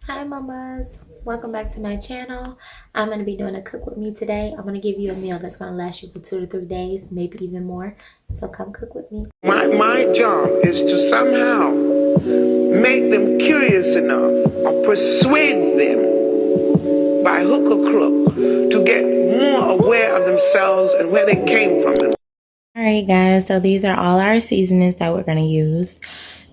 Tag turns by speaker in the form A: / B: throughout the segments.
A: Hi mamas, welcome back to my channel. I'm going to be doing a cook with me today. I'm going to give you a meal that's going to last you for 2 to 3 days, maybe even more. So come cook with me.
B: My job is to somehow make them curious enough or persuade them by hook or crook to get more aware of themselves and where they came from.
A: Alright guys, so these are all our seasonings that we're going to use.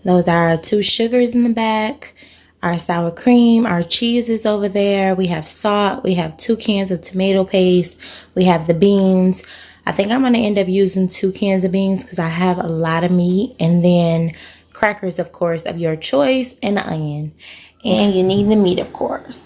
A: Those are our 2 sugars in the back, our sour cream, our cheese is over there. We have salt, we have 2 cans of tomato paste, we have the beans. I think I'm going to end up using 2 cans of beans because I have a lot of meat. And then crackers, of course, of your choice, and the onion. And you need the meat, of course.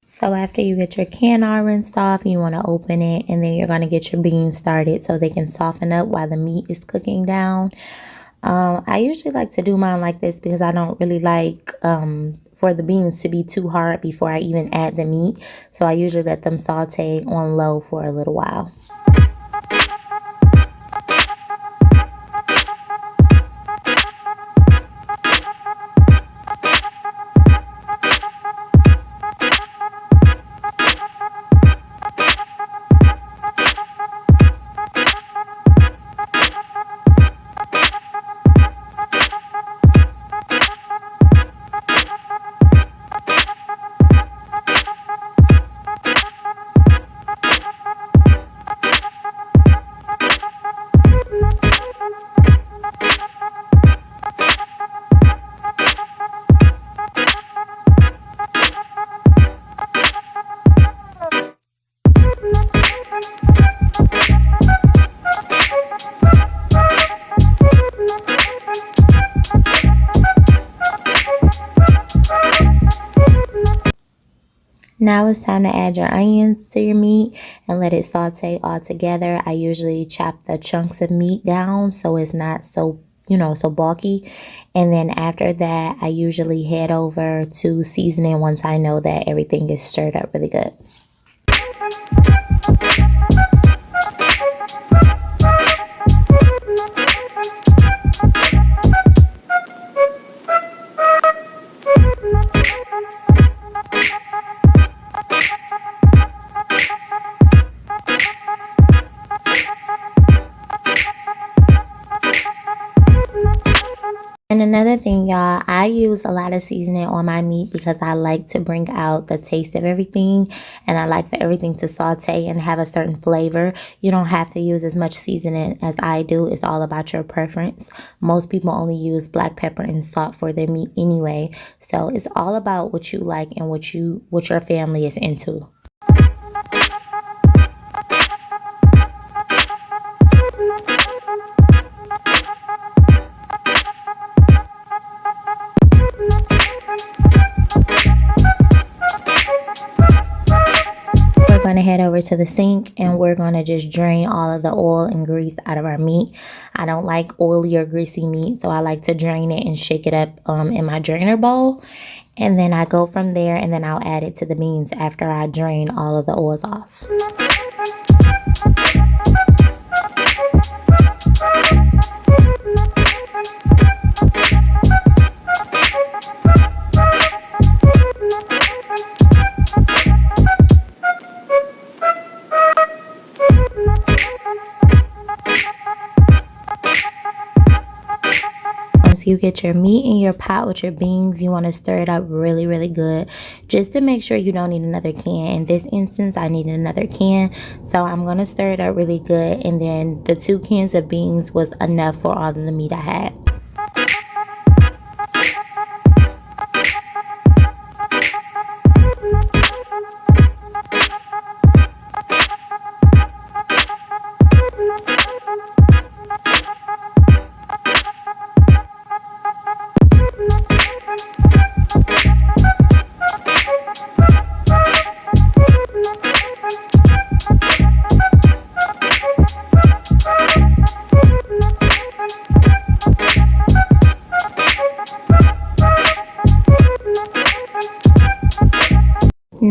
A: So after you get your can all rinsed off, you want to open it, and then you're going to get your beans started so they can soften up while the meat is cooking down. I usually like to do mine like this because I don't really like for the beans to be too hard before I even add the meat. So I usually let them saute on low for a little while. Now it's time to add your onions to your meat and let it saute all together. I usually chop the chunks of meat down so it's not so, so bulky. And then after that, I usually head over to seasoning once I know that everything is stirred up really good. And another thing, y'all, I use a lot of seasoning on my meat because I like to bring out the taste of everything, and I like for everything to saute and have a certain flavor. You don't have to use as much seasoning as I do. It's all about your preference. Most people only use black pepper and salt for their meat anyway. So it's all about what you like and what your family is into. Going to head over to the sink, and we're going to just drain all of the oil and grease out of our meat. I don't like oily or greasy meat, so I like to drain it and shake it up in my drainer bowl, and then I go from there, and then I'll add it to the beans after I drain all of the oils off. You get your meat in your pot with your beans, you want to stir it up really good just to make sure you don't need another can. In this instance, I needed another can, so I'm going to stir it up really good, and then the 2 cans of beans was enough for all of the meat I had.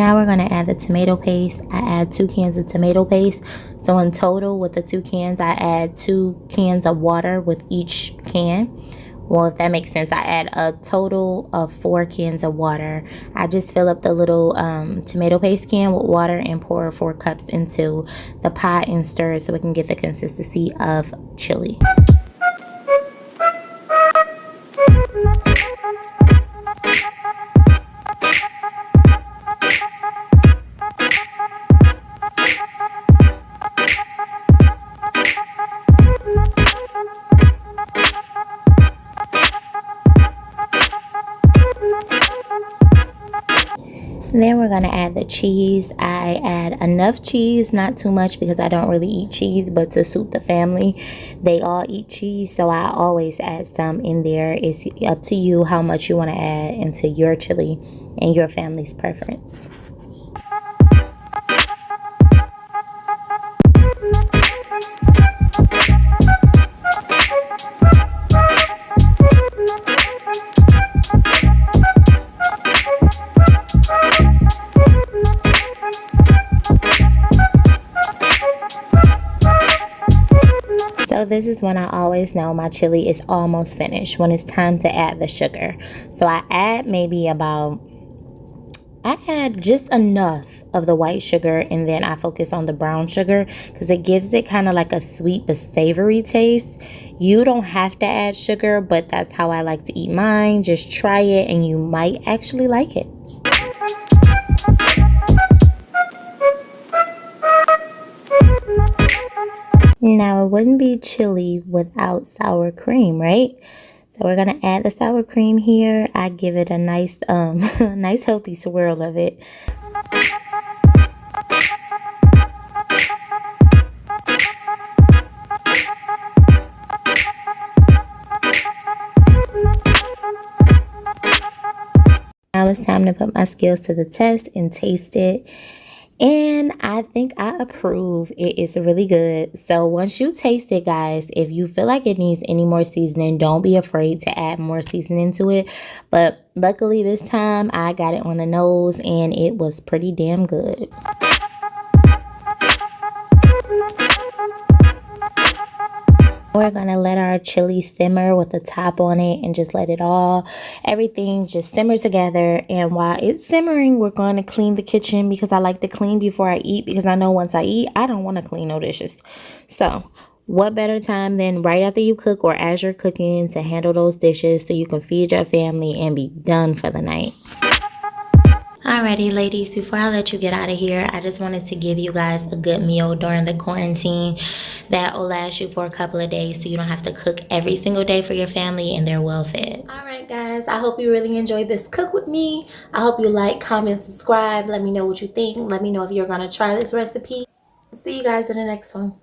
A: Now we're going to add the tomato paste. I add 2 cans of tomato paste. So in total with the 2 cans, I add 2 cans of water with each can. Well, if that makes sense, I add a total of 4 cans of water. I just fill up the little tomato paste can with water and pour 4 cups into the pot and stir it so we can get the consistency of chili. Then we're going to add the cheese. I add enough cheese, not too much because I don't really eat cheese, but to suit the family, they all eat cheese, so I always add some in there. It's up to you how much you want to add into your chili and your family's preference. So this is when I always know my chili is almost finished, when it's time to add the sugar. So I add just enough of the white sugar, and then I focus on the brown sugar because it gives it kind of like a sweet but savory taste. You don't have to add sugar, but that's how I like to eat mine. Just try it and you might actually like it. Now, it wouldn't be chili without sour cream, right? So we're going to add the sour cream here. I give it a nice, nice healthy swirl of it. Now it's time to put my skills to the test and taste it. And I think I approve. It is really good. So once you taste it, guys, if you feel like it needs any more seasoning, don't be afraid to add more seasoning to it. But luckily this time I got it on the nose and it was pretty damn good. We're gonna let our chili simmer with the top on it and just let everything just simmer together. And while it's simmering, we're going to clean the kitchen because I like to clean before I eat, because I know once I eat, I don't want to clean no dishes. So what better time than right after you cook or as you're cooking to handle those dishes so you can feed your family and be done for the night. Alrighty, ladies, before I let you get out of here, I just wanted to give you guys a good meal during the quarantine that will last you for a couple of days so you don't have to cook every single day for your family and they're well fed. Alright, guys, I hope you really enjoyed this cook with me. I hope you like, comment, subscribe. Let me know what you think. Let me know if you're going to try this recipe. See you guys in the next one.